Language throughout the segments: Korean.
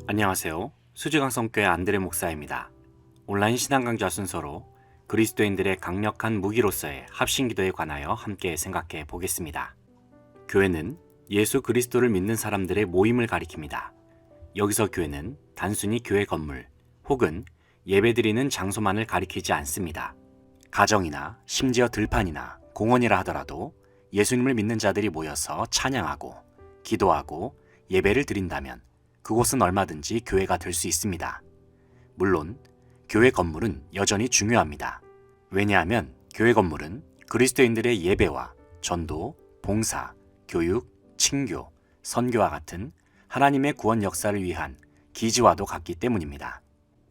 안녕하세요. 수지강성교회 안드레 목사입니다. 온라인 신앙 강좌 순서로 그리스도인들의 강력한 무기로서의 합심기도에 관하여 함께 생각해 보겠습니다. 교회는 예수 그리스도를 믿는 사람들의 모임을 가리킵니다. 여기서 교회는 단순히 교회 건물 혹은 예배드리는 장소만을 가리키지 않습니다. 가정이나 심지어 들판이나 공원이라 하더라도 예수님을 믿는 자들이 모여서 찬양하고 기도하고 예배를 드린다면 그곳은 얼마든지 교회가 될 수 있습니다. 물론 교회 건물은 여전히 중요합니다. 왜냐하면 교회 건물은 그리스도인들의 예배와 전도, 봉사, 교육, 칭교, 선교와 같은 하나님의 구원 역사를 위한 기지와도 같기 때문입니다.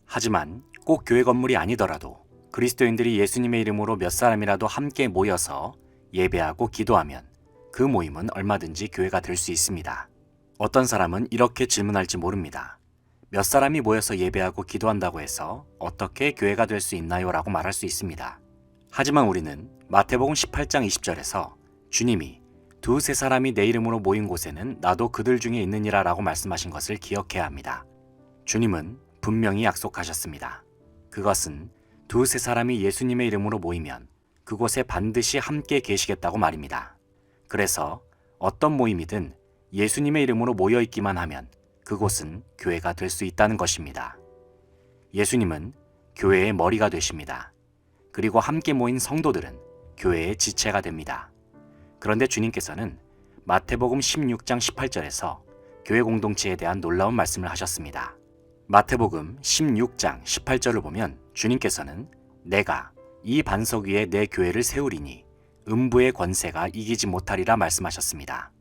하지만 꼭 교회 건물이 아니더라도 그리스도인들이 예수님의 이름으로 몇 사람이라도 함께 모여서 예배하고 기도하면 그 모임은 얼마든지 교회가 될 수 있습니다. 어떤 사람은 이렇게 질문할지 모릅니다. 몇 사람이 모여서 예배하고 기도한다고 해서 어떻게 교회가 될 수 있나요? 라고 말할 수 있습니다. 하지만 우리는 마태복음 18장 20절에서 주님이 두세 사람이 내 이름으로 모인 곳에는 나도 그들 중에 있느니라 라고 말씀하신 것을 기억해야 합니다. 주님은 분명히 약속하셨습니다. 그것은 두세 사람이 예수님의 이름으로 모이면 그곳에 반드시 함께 계시겠다고 말입니다. 그래서 어떤 모임이든 예수님의 이름으로 모여있기만 하면 그곳은 교회가 될 수 있다는 것입니다. 예수님은 교회의 머리가 되십니다. 그리고 함께 모인 성도들은 교회의 지체가 됩니다. 그런데 주님께서는 마태복음 16장 18절에서 교회 공동체에 대한 놀라운 말씀을 하셨습니다. 마태복음 16장 18절을 보면 주님께서는 내가 이 반석 위에 내 교회를 세우리니 음부의 권세가 이기지 못하리라 말씀하셨습니다.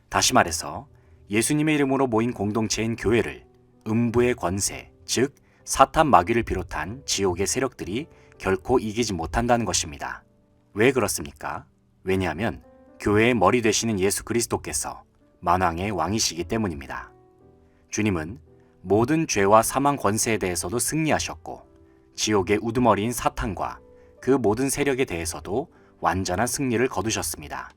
다시 말해서 예수님의 이름으로 모인 공동체인 교회를 음부의 권세, 즉 사탄 마귀를 비롯한 지옥의 세력들이 결코 이기지 못한다는 것입니다. 왜 그렇습니까? 왜냐하면 교회의 머리 되시는 예수 그리스도께서 만왕의 왕이시기 때문입니다. 주님은 모든 죄와 사망 권세에 대해서도 승리하셨고 지옥의 우두머리인 사탄과 그 모든 세력에 대해서도 완전한 승리를 거두셨습니다.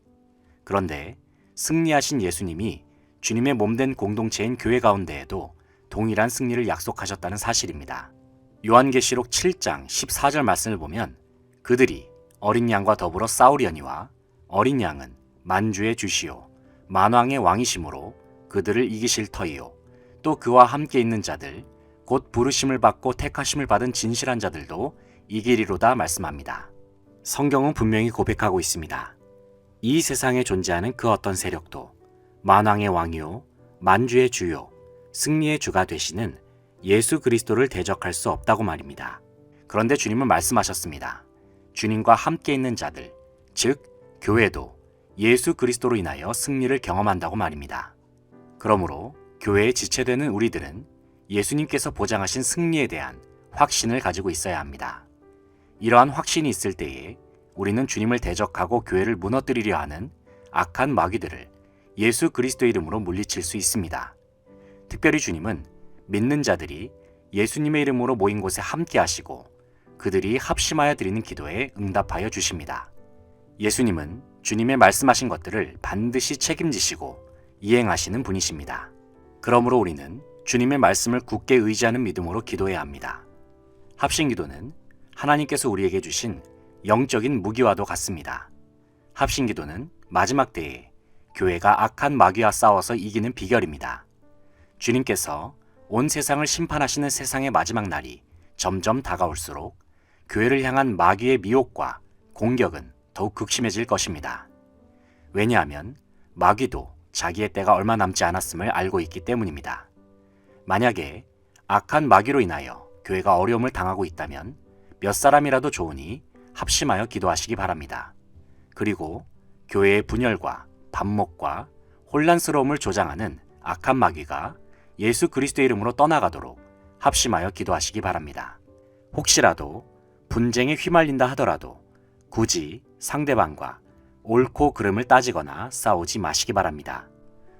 그런데 승리하신 예수님이 주님의 몸된 공동체인 교회 가운데에도 동일한 승리를 약속하셨다는 사실입니다. 요한계시록 7장 14절 말씀을 보면 그들이 어린 양과 더불어 싸우려니와 어린 양은 만주의 주시오 만왕의 왕이시므로 그들을 이기실 터이요 또 그와 함께 있는 자들 곧 부르심을 받고 택하심을 받은 진실한 자들도 이기리로다 말씀합니다. 성경은 분명히 고백하고 있습니다. 이 세상에 존재하는 그 어떤 세력도 만왕의 왕이요 만주의 주요 승리의 주가 되시는 예수 그리스도를 대적할 수 없다고 말입니다. 그런데 주님은 말씀하셨습니다. 주님과 함께 있는 자들, 즉 교회도 예수 그리스도로 인하여 승리를 경험한다고 말입니다. 그러므로 교회에 지체되는 우리들은 예수님께서 보장하신 승리에 대한 확신을 가지고 있어야 합니다. 이러한 확신이 있을 때에 우리는 주님을 대적하고 교회를 무너뜨리려 하는 악한 마귀들을 예수 그리스도 이름으로 물리칠 수 있습니다. 특별히 주님은 믿는 자들이 예수님의 이름으로 모인 곳에 함께 하시고 그들이 합심하여 드리는 기도에 응답하여 주십니다. 예수님은 주님의 말씀하신 것들을 반드시 책임지시고 이행하시는 분이십니다. 그러므로 우리는 주님의 말씀을 굳게 의지하는 믿음으로 기도해야 합니다. 합심기도는 하나님께서 우리에게 주신 영적인 무기와도 같습니다. 합심기도는 마지막 때에 교회가 악한 마귀와 싸워서 이기는 비결입니다. 주님께서 온 세상을 심판하시는 세상의 마지막 날이 점점 다가올수록 교회를 향한 마귀의 미혹과 공격은 더욱 극심해질 것입니다. 왜냐하면 마귀도 자기의 때가 얼마 남지 않았음을 알고 있기 때문입니다. 만약에 악한 마귀로 인하여 교회가 어려움을 당하고 있다면 몇 사람이라도 좋으니 합심하여 기도하시기 바랍니다. 그리고 교회의 분열과 반목과 혼란스러움을 조장하는 악한 마귀가 예수 그리스도의 이름으로 떠나가도록 합심하여 기도하시기 바랍니다. 혹시라도 분쟁에 휘말린다 하더라도 굳이 상대방과 옳고 그름을 따지거나 싸우지 마시기 바랍니다.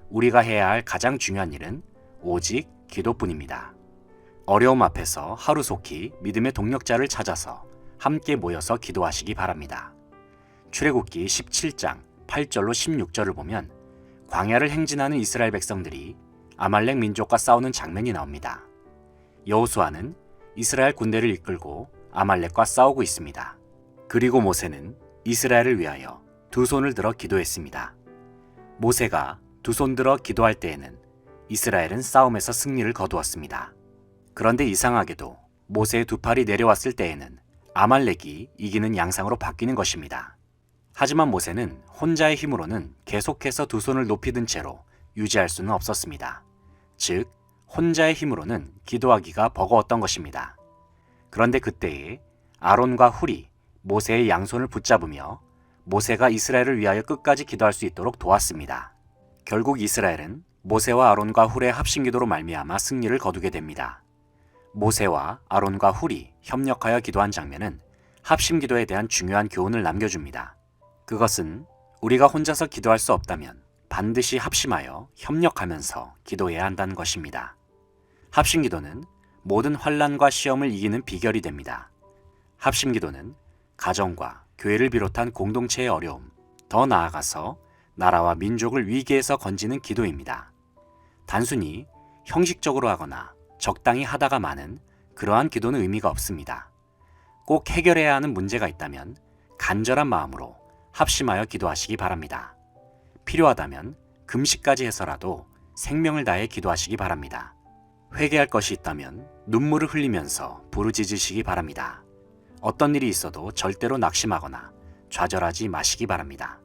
우리가 해야 할 가장 중요한 일은 오직 기도뿐입니다. 어려움 앞에서 하루속히 믿음의 동력자를 찾아서 함께 모여서 기도하시기 바랍니다. 출애굽기 17장 8절로 16절을 보면 광야를 행진하는 이스라엘 백성들이 아말렉 민족과 싸우는 장면이 나옵니다. 여호수아는 이스라엘 군대를 이끌고 아말렉과 싸우고 있습니다. 그리고 모세는 이스라엘을 위하여 두 손을 들어 기도했습니다. 모세가 두 손 들어 기도할 때에는 이스라엘은 싸움에서 승리를 거두었습니다. 그런데 이상하게도 모세의 두 팔이 내려왔을 때에는 아말렉이 이기는 양상으로 바뀌는 것입니다. 하지만 모세는 혼자의 힘으로는 계속해서 두 손을 높이 든 채로 유지할 수는 없었습니다. 즉, 혼자의 힘으로는 기도하기가 버거웠던 것입니다. 그런데 그때에 아론과 훌이 모세의 양손을 붙잡으며 모세가 이스라엘을 위하여 끝까지 기도할 수 있도록 도왔습니다. 결국 이스라엘은 모세와 아론과 훌의 합심기도로 말미암아 승리를 거두게 됩니다. 모세와 아론과 훌이 협력하여 기도한 장면은 합심기도에 대한 중요한 교훈을 남겨줍니다. 그것은 우리가 혼자서 기도할 수 없다면 반드시 합심하여 협력하면서 기도해야 한다는 것입니다. 합심기도는 모든 환난과 시험을 이기는 비결이 됩니다. 합심기도는 가정과 교회를 비롯한 공동체의 어려움, 더 나아가서 나라와 민족을 위기에서 건지는 기도입니다. 단순히 형식적으로 하거나 적당히 하다가 마는 그러한 기도는 의미가 없습니다. 꼭 해결해야 하는 문제가 있다면 간절한 마음으로 합심하여 기도하시기 바랍니다. 필요하다면 금식까지 해서라도 생명을 다해 기도하시기 바랍니다. 회개할 것이 있다면 눈물을 흘리면서 부르짖으시기 바랍니다. 어떤 일이 있어도 절대로 낙심하거나 좌절하지 마시기 바랍니다.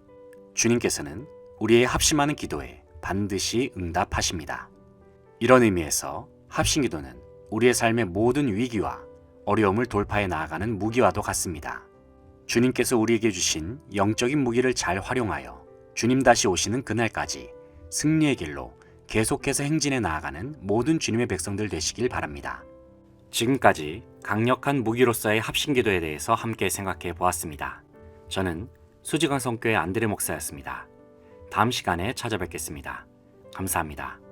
주님께서는 우리의 합심하는 기도에 반드시 응답하십니다. 이런 의미에서 합심기도는 우리의 삶의 모든 위기와 어려움을 돌파해 나아가는 무기와도 같습니다. 주님께서 우리에게 주신 영적인 무기를 잘 활용하여 주님 다시 오시는 그날까지 승리의 길로 계속해서 행진해 나아가는 모든 주님의 백성들 되시길 바랍니다. 지금까지 강력한 무기로서의 합심기도에 대해서 함께 생각해 보았습니다. 저는 수지강성교회 안드레 목사였습니다. 다음 시간에 찾아뵙겠습니다. 감사합니다.